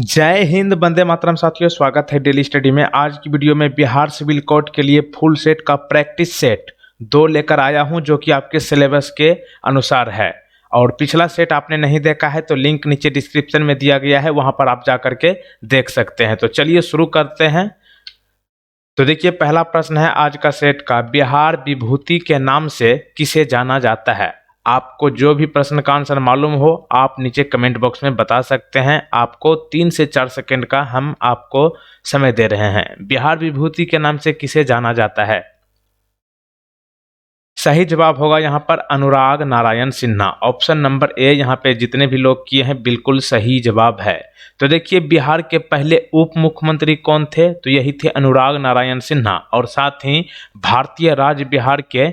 जय हिंद, वंदे मातरम। साथियों, स्वागत है डेली स्टडी में। आज की वीडियो में बिहार सिविल कोड के लिए फुल सेट का प्रैक्टिस सेट 2 लेकर आया हूं, जो कि आपके सिलेबस के अनुसार है। और पिछला सेट आपने नहीं देखा है तो लिंक नीचे डिस्क्रिप्शन में दिया गया है, वहां पर आप जा करके देख सकते हैं। तो चलिए शुरू करते हैं। तो देखिए, पहला प्रश्न है आज का सेट का, बिहार विभूति के नाम से किसे जाना जाता है। आपको जो भी प्रश्न का आंसर मालूम हो आप नीचे कमेंट बॉक्स में बता सकते हैं। आपको 3 से 4 सेकंड का हम आपको समय दे रहे हैं। बिहार विभूति के नाम से किसे जाना जाता है। सही जवाब होगा यहाँ पर Anurag Narayan Sinha. Option number A यहाँ पे जितने भी लोग किए हैं बिल्कुल सही जवाब है। तो देखिए, बिहार के पहले उप मुख्यमंत्री कौन थे, तो यही थे अनुराग नारायण सिन्हा। और साथ ही भारतीय राज्य बिहार के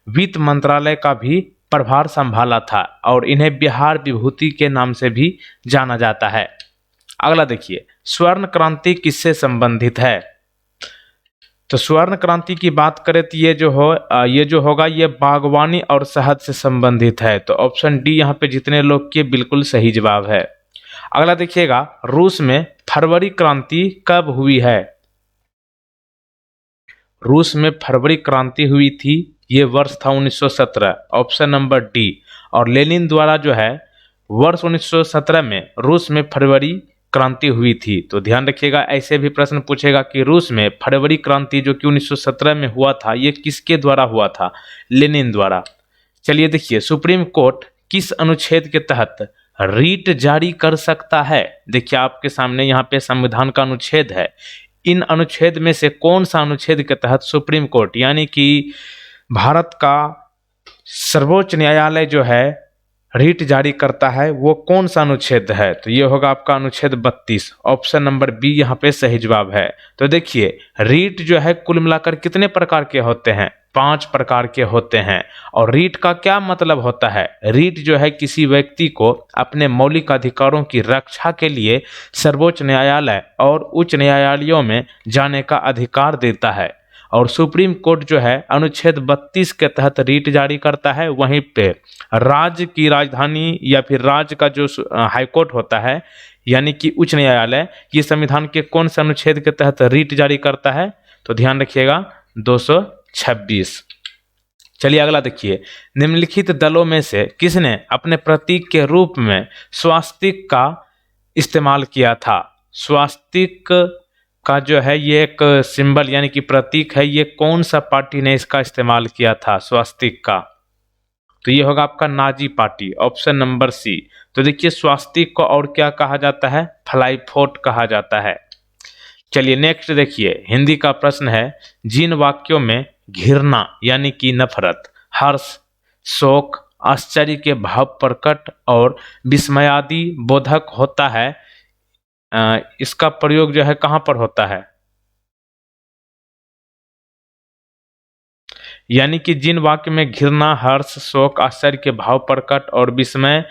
वित्त मंत्रालय का भी प्रभार संभाला था और इन्हें बिहार विभूति के नाम से भी जाना जाता है। अगला देखिए, स्वर्ण क्रांति किससे संबंधित है। तो स्वर्ण क्रांति की बात करें तो ये जो होगा ये बागवानी और शहद से संबंधित है। तो ऑप्शन डी यहाँ पे जितने लोग किए बिल्कुल सही जवाब है। अगला देखिएगा, रूस में फरवरी क्रांति कब हुई है। रूस में फरवरी क्रांति हुई थी, ये वर्ष था 1917। Option number D. और लेनिन द्वारा जो है वर्ष 1917 में रूस में फरवरी क्रांति हुई थी। तो ध्यान रखिएगा, ऐसे भी प्रश्न पूछेगा कि रूस में फरवरी क्रांति जो कि 1917 में हुआ था ये किसके द्वारा हुआ था, लेनिन द्वारा। चलिए देखिए, सुप्रीम कोर्ट किस अनुच्छेद के तहत रीट जारी कर सकता है। देखिए आपके सामने यहाँ पे संविधान का अनुच्छेद है। इन अनुच्छेद में से कौन सा अनुच्छेद के तहत सुप्रीम कोर्ट यानी कि भारत का सर्वोच्च न्यायालय जो है रीट जारी करता है, वो कौन सा अनुच्छेद है। तो ये होगा आपका अनुच्छेद 32। ऑप्शन नंबर बी यहाँ पे सही जवाब है। तो देखिए, रीट जो है कुल मिलाकर कितने प्रकार के होते हैं, 5 प्रकार के होते हैं। और रीट का क्या मतलब होता है, रीट जो है किसी व्यक्ति को अपने मौलिक अधिकारों की रक्षा के लिए सर्वोच्च न्यायालय और उच्च न्यायालयों में जाने का अधिकार देता है। और सुप्रीम कोर्ट जो है अनुच्छेद 32 के तहत रीट जारी करता है। वहीं पे राज्य की राजधानी या फिर राज्य का जो हाईकोर्ट होता है यानी कि उच्च न्यायालय, ये संविधान के कौन से अनुच्छेद के तहत रीट जारी करता है, तो ध्यान रखिएगा 226। चलिए अगला देखिए, निम्नलिखित दलों में से किसने अपने प्रतीक के रूप में स्वास्तिक का इस्तेमाल किया था। स्वास्तिक का जो है ये एक सिंबल यानी कि प्रतीक है, ये कौन सा पार्टी ने इसका इस्तेमाल किया था स्वास्तिक का। तो ये होगा आपका Nazi party. Option number C. तो देखिए, स्वास्तिक को और क्या कहा जाता है, फ्लाई फोर्ट कहा जाता है। चलिए नेक्स्ट देखिए, हिंदी का प्रश्न है, जिन वाक्यों में घृणा यानी कि नफरत, हर्ष, शोक, आश्चर्य के भाव प्रकट और विस्मयादि बोधक होता है, इसका प्रयोग जो है कहां पर होता है। यानी कि जिन वाक्य में घृणा, हर्ष, शोक, आश्चर्य के भाव प्रकट और विस्मय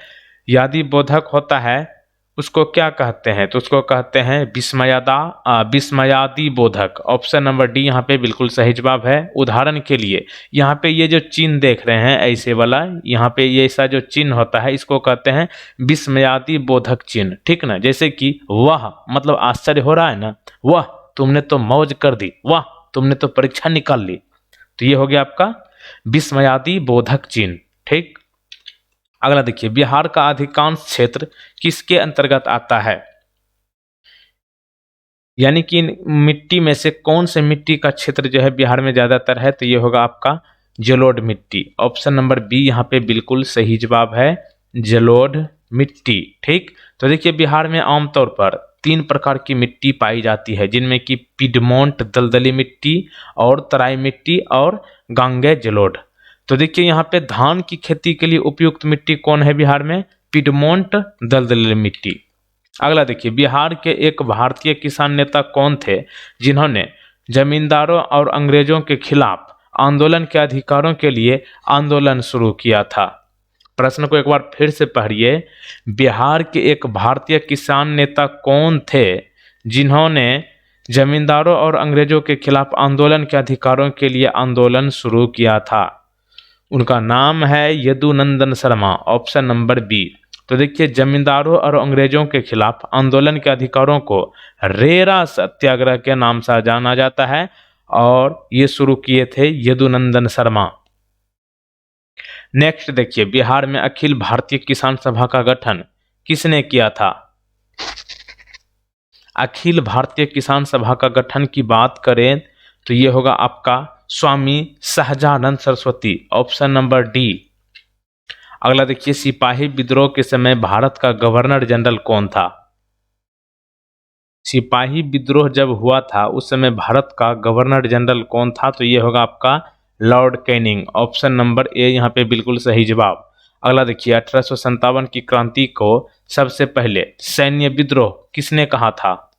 यादि बोधक होता है उसको क्या कहते हैं, तो उसको कहते हैं विस्मयादि बोधक। ऑप्शन नंबर डी यहाँ पे बिल्कुल सही जवाब है। उदाहरण के लिए यहाँ पे ये जो चिन्ह देख रहे हैं ऐसे वाला, यहाँ पे ये ऐसा जो चिन्ह होता है इसको कहते हैं विस्मयादि बोधक चिन्ह, ठीक ना। जैसे कि वाह मतलब आश्चर्य हो रहा है ना, वाह तुमने तो मौज कर दी, वाह तुमने तो परीक्षा निकाल ली। तो ये हो गया आपका विस्मयादि बोधक चिन्ह, ठीक। अगला देखिए, बिहार का अधिकांश क्षेत्र किसके अंतर्गत आता है। यानी कि मिट्टी में से कौन से मिट्टी का क्षेत्र जो है बिहार में ज्यादातर है, तो ये होगा आपका जलोढ़ मिट्टी। ऑप्शन नंबर बी यहाँ पे बिल्कुल सही जवाब है, जलोढ़ मिट्टी, ठीक। तो देखिए, बिहार में आमतौर पर 3 प्रकार की मिट्टी पाई जाती है, जिनमें कि पिडमोंट दलदली मिट्टी और तराई मिट्टी और गांगे जलोढ़। तो देखिए, यहाँ पे धान की खेती के लिए उपयुक्त मिट्टी कौन है बिहार में, पिडमोंट दलदली मिट्टी। अगला देखिए, बिहार के एक भारतीय किसान नेता कौन थे जिन्होंने जमींदारों और अंग्रेजों के खिलाफ आंदोलन के अधिकारों के लिए आंदोलन शुरू किया था। प्रश्न को एक बार फिर से पढ़िए, बिहार के एक भारतीय किसान नेता कौन थे जिन्होंने जमींदारों और अंग्रेजों के खिलाफ आंदोलन के अधिकारों के लिए आंदोलन शुरू किया था। उनका नाम है Yadunandan Sharma. Option number B. तो देखिए, जमींदारों और अंग्रेजों के खिलाफ आंदोलन के अधिकारों को रेरा सत्याग्रह के नाम से जाना जाता है और ये शुरू किए थे यदुनंदन शर्मा। नेक्स्ट देखिए, बिहार में अखिल भारतीय किसान सभा का गठन किसने किया था? अखिल भारतीय किसान सभा का गठन की बात करें तो ये होगा आपका Swami Sahajanand Saraswati, option number D. अगला देखिए, सिपाही विद्रोह के समय भारत का गवर्नर जनरल कौन था? सिपाही विद्रोह जब हुआ था उस समय भारत का गवर्नर जनरल कौन था? तो ये होगा आपका Lord Canning, option number A यहाँ पे बिल्कुल सही जवाब। अगला देखिए, 1857 की क्रांति को सबसे पहले सैन्य विद्रोह किसने कहा था?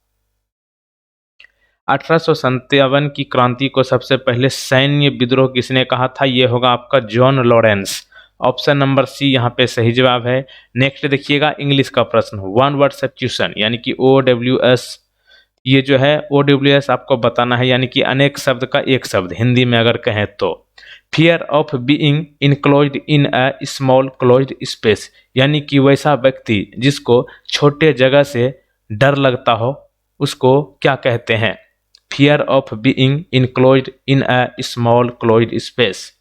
1857 की क्रांति को सबसे पहले सैन्य विद्रोह किसने कहा था? ये होगा आपका John Lawrence, option number C यहाँ पे सही जवाब है। नेक्स्ट देखिएगा, इंग्लिश का प्रश्न, वन वर्ड सब्स्टिट्यूशन यानी कि OWS, ये जो है OWS आपको बताना है, यानी कि अनेक शब्द का एक शब्द हिंदी में अगर कहें तो। Fear of being enclosed in a small closed space, यानी कि वैसा व्यक्ति जिसको छोटे जगह से डर लगता हो उसको क्या कहते हैं? Fear of being enclosed in a small closed space,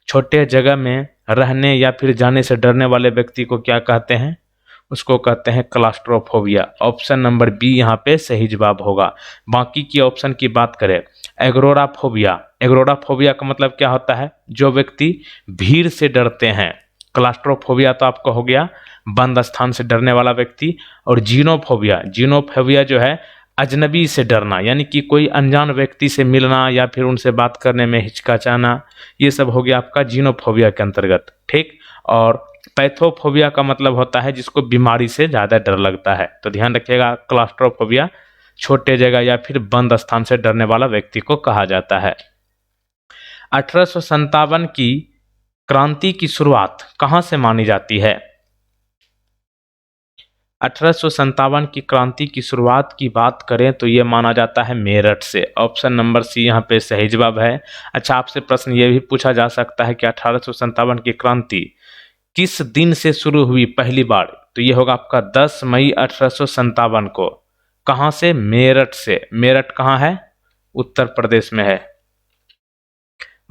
छोटे जगह में रहने या फिर जाने से डरने वाले व्यक्ति को क्या कहते हैं? उसको कहते हैं क्लास्ट्रोफोबिया, ऑप्शन नंबर बी यहाँ पे सही जवाब होगा। बाकी की ऑप्शन की बात करें, एग्रोराफोबिया, एग्रोराफोबिया का मतलब क्या होता है? जो व्यक्ति भीड़ से डरते हैं। क्लास्ट्रोफोबिया तो आपका हो गया बंद स्थान से डरने वाला व्यक्ति। और जीनोफोबिया, जीनोफोबिया जो है अजनबी से डरना, यानी कि कोई अनजान व्यक्ति से मिलना या फिर उनसे बात करने में हिचकिचाना, ये सब हो गया आपका जीनोफोबिया के अंतर्गत, ठीक। और पैथोफोबिया का मतलब होता है जिसको बीमारी से ज़्यादा डर लगता है। तो ध्यान रखिएगा, क्लास्ट्रोफोबिया छोटे जगह या फिर बंद स्थान से डरने वाला व्यक्ति को कहा जाता है। 1857 की क्रांति की शुरुआत कहाँ से मानी जाती है? 1857 की क्रांति की शुरुआत की बात करें तो ये माना जाता है मेरठ से, ऑप्शन नंबर सी यहाँ पे सही जवाब है। अच्छा, आपसे प्रश्न ये भी पूछा जा सकता है कि 1857 की क्रांति किस दिन से शुरू हुई पहली बार? तो ये होगा आपका 10 मई 1857 को। कहाँ से? मेरठ से। मेरठ कहाँ है? उत्तर प्रदेश में है।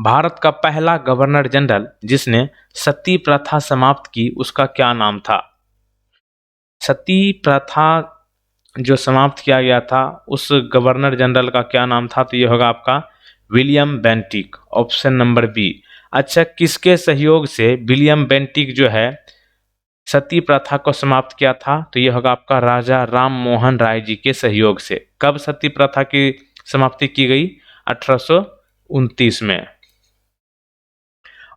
भारत का पहला गवर्नर जनरल जिसने सती प्रथा समाप्त की उसका क्या नाम था? सती प्रथा जो समाप्त किया गया था उस गवर्नर जनरल का क्या नाम था? तो ये होगा आपका William Bentinck, option number B. अच्छा, किसके सहयोग से विलियम बेंटिक जो है सती प्रथा को समाप्त किया था? तो ये होगा आपका राजा राम मोहन राय जी के सहयोग से। कब सती प्रथा की समाप्ति की गई? 1829 में।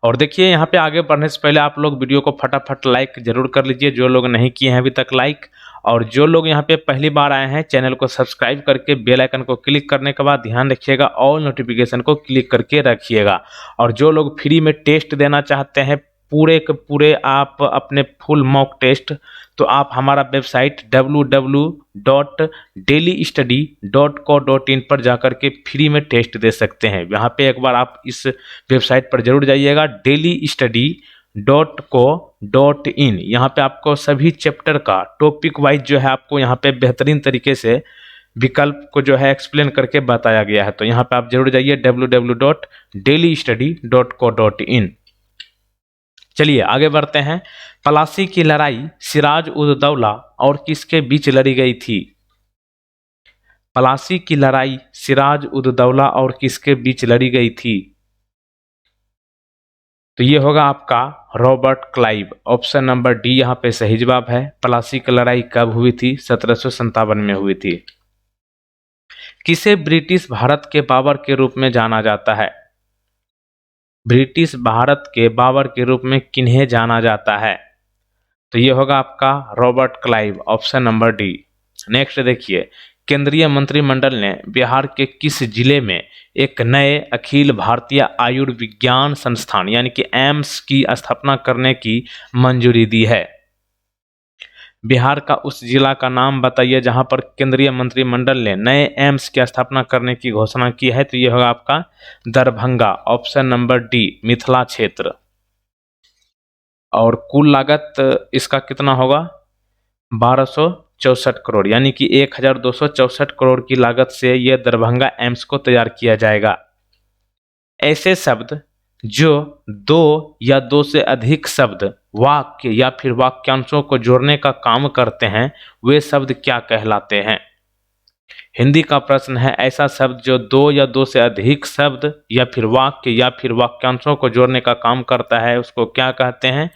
और देखिए, यहाँ पे आगे बढ़ने से पहले आप लोग वीडियो को फटाफट लाइक जरूर कर लीजिए, जो लोग नहीं किए हैं अभी तक लाइक। और जो लोग यहाँ पे पहली बार आए हैं चैनल को सब्सक्राइब करके बेल आइकन को क्लिक करने के बाद ध्यान रखिएगा ऑल नोटिफिकेशन को क्लिक करके रखिएगा। और जो लोग फ्री में टेस्ट देना चाहते हैं पूरे के पूरे आप अपने फुल मॉक टेस्ट, तो आप हमारा वेबसाइट www.dailystudy.co.in पर जाकर के फ्री में टेस्ट दे सकते हैं। यहाँ पे एक बार आप इस वेबसाइट पर जरूर जाइएगा, dailystudy.co.in। यहाँ पे आपको सभी चैप्टर का टॉपिक वाइज जो है आपको यहाँ पे बेहतरीन तरीके से विकल्प को जो है एक्सप्लेन करके बताया गया है। तो यहाँ पे आप जरूर जाइए www.dailystudy.co.in। चलिए आगे बढ़ते हैं। पलासी की लड़ाई सिराज उद दौला और किसके बीच लड़ी गई थी? पलासी की लड़ाई सिराज उद दौला और किसके बीच लड़ी गई थी? तो ये होगा आपका Robert Clive, option number D यहाँ पे सही जवाब है। पलासी की लड़ाई कब हुई थी? 1757 में हुई थी। किसे ब्रिटिश भारत के बाबर के रूप में जाना जाता है? ब्रिटिश भारत के बाबर के रूप में किन्हें जाना जाता है? तो ये होगा आपका Robert Clive, option number D. Next देखिए, केंद्रीय मंत्रिमंडल ने बिहार के किस जिले में एक नए अखिल भारतीय आयुर्विज्ञान संस्थान यानी कि एम्स की स्थापना करने की मंजूरी दी है? बिहार का उस जिला का नाम बताइए जहां पर केंद्रीय मंत्रिमंडल ने नए एम्स की स्थापना करने की घोषणा की है। तो ये होगा आपका Darbhanga, option number D, Mithila क्षेत्र। और कुल लागत इसका कितना होगा 1264 करोड़, यानी कि 1264 करोड़ की लागत से यह दरभंगा एम्स को तैयार किया जाएगा। ऐसे शब्द जो दो या दो से अधिक शब्द, वाक्य या फिर वाक्यांशों को जोड़ने का काम करते हैं वे शब्द क्या कहलाते हैं? हिंदी का प्रश्न है, ऐसा शब्द जो दो या दो से अधिक शब्द या फिर वाक्य या फिर वाक्यांशों को जोड़ने का काम करता है उसको क्या कहते हैं?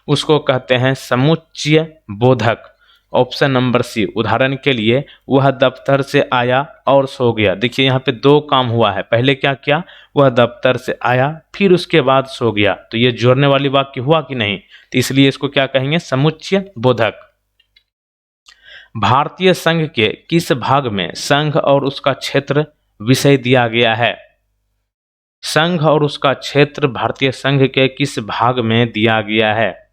उसको कहते हैं समुच्चय बोधक। Option number C. उदाहरण के लिए, वह दफ्तर से आया और सो गया। देखिए यहाँ पे दो काम हुआ है, पहले क्या किया, वह दफ्तर से आया फिर उसके बाद सो गया, तो ये जोड़ने वाली वाक्य हुआ कि नहीं? तो इसलिए इसको क्या कहेंगे, समुच्चय बोधक। भारतीय संघ के किस भाग में संघ और उसका क्षेत्र विषय दिया गया है? संघ और उसका क्षेत्र भारतीय संघ के किस भाग में दिया गया है?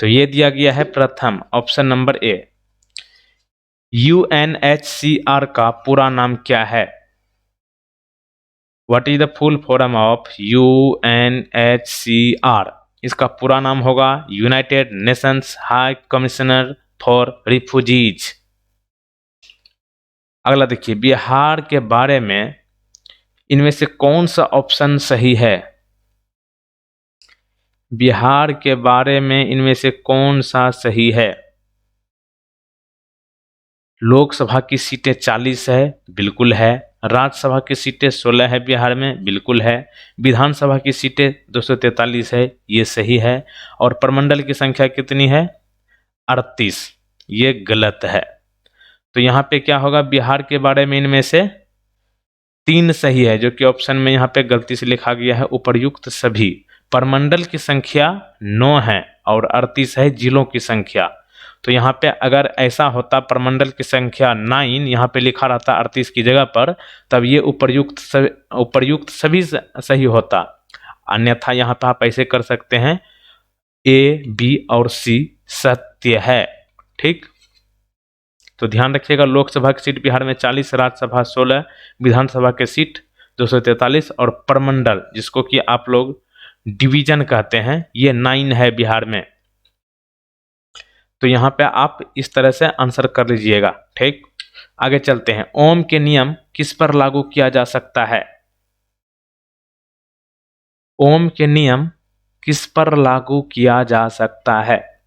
तो ये दिया गया है प्रथम, ऑप्शन नंबर ए। UNHCR का पूरा नाम क्या है? What is the full form of UNHCR? इसका पूरा नाम होगा United Nations high commissioner for refugees. अगला देखिए, बिहार के बारे में इनमें से कौन सा ऑप्शन सही है? बिहार के बारे में इनमें से कौन सा सही है? लोकसभा की सीटें 40 है, बिल्कुल है। राज्यसभा की सीटें 16 है बिहार में, बिल्कुल है। विधानसभा की सीटें 243 है, ये सही है। और प्रमंडल की संख्या कितनी है? 38, ये गलत है। तो यहाँ पे क्या होगा, बिहार के बारे में इनमें से 3 सही है, जो कि ऑप्शन में यहाँ पे गलती से लिखा गया है उपर्युक्त सभी। प्रमंडल की संख्या 9 है और 38 है जिलों की संख्या। तो यहाँ पे अगर ऐसा होता प्रमंडल की संख्या 9 यहाँ पे लिखा रहता 38 की जगह पर, तब ये उपर्युक्त सभी सही होता। अन्यथा यहाँ पे आप ऐसे कर सकते हैं, A, B और C सत्य है। ठीक, तो ध्यान रखिएगा, लोकसभा की सीट बिहार में 40, राज्यसभा 16, विधानसभा के सीट 243 और प्रमंडल जिसको कि आप लोग डिवीजन कहते हैं ये 9 है बिहार में। तो यहाँ पे आप इस तरह से आंसर कर लीजिएगा। ठीक, आगे चलते हैं। ओम के नियम किस पर लागू किया जा सकता है? ओम के नियम किस पर लागू किया जा सकता है?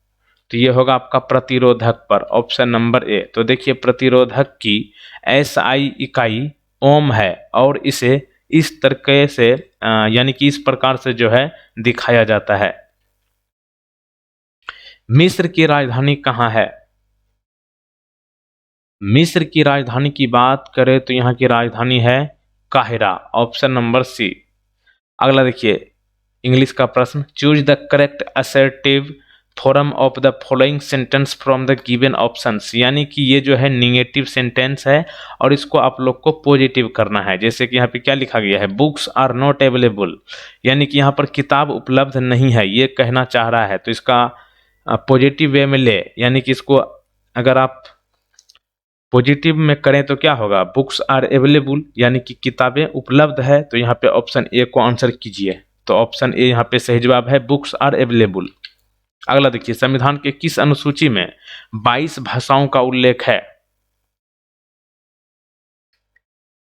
तो ये होगा आपका प्रतिरोधक पर, ऑप्शन नंबर ए। तो देखिए, प्रतिरोधक की SI इकाई ओम है और इसे इस तरीके से यानी कि इस प्रकार से जो है दिखाया जाता है। मिस्र की राजधानी कहाँ है? मिस्र की राजधानी की बात करें तो यहाँ की राजधानी है काहिरा, ऑप्शन नंबर सी। अगला देखिए, इंग्लिश का प्रश्न, choose the correct assertive form of the following sentence from the given options. यानी कि ये जो है निगेटिव सेंटेंस है और इसको आप लोग को पॉजिटिव करना है। जैसे कि यहाँ पे क्या लिखा गया है, बुक्स आर नॉट अवेलेबल, यानी कि यहाँ पर किताब उपलब्ध नहीं है ये कहना चाह रहा है। तो इसका पॉजिटिव वे में ले, यानी कि इसको अगर आप पॉजिटिव में करें तो क्या होगा, बुक्स आर अवेलेबल यानी कि किताबें उपलब्ध है। तो यहाँ पे ऑप्शन ए को आंसर कीजिए। तो ऑप्शन ए यहाँ पे सही जवाब है, बुक्स आर अवेलेबल। अगला देखिए, संविधान के किस अनुसूची में 22 भाषाओं का उल्लेख है?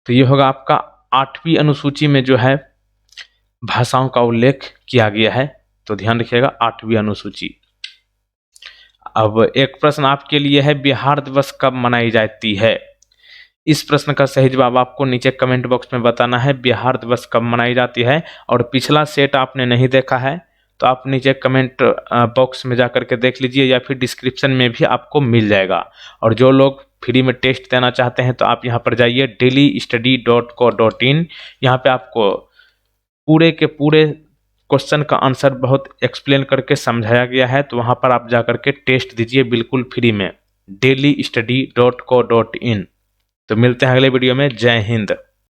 तो ये होगा आपका 8वीं अनुसूची में जो है भाषाओं का उल्लेख किया गया है। तो ध्यान रखिएगा, 8वीं अनुसूची। अब एक प्रश्न आपके लिए है, बिहार दिवस कब मनाई जाती है? इस प्रश्न का सही जवाब आपको नीचे कमेंट बॉक्स में बताना है, बिहार दिवस कब मनाई जाती है। और पिछला सेट आपने नहीं देखा है तो आप नीचे कमेंट बॉक्स में जाकर के देख लीजिए या फिर डिस्क्रिप्शन में भी आपको मिल जाएगा। और जो लोग फ्री में टेस्ट देना चाहते हैं तो आप यहाँ पर जाइए dailystudy.co.in। यहाँ पे आपको पूरे के पूरे क्वेश्चन का आंसर बहुत एक्सप्लेन करके समझाया गया है। तो वहाँ पर आप जाकर के टेस्ट दीजिए बिल्कुल फ्री में, dailystudy.co.in। तो मिलते हैं अगले वीडियो में। जय हिंद।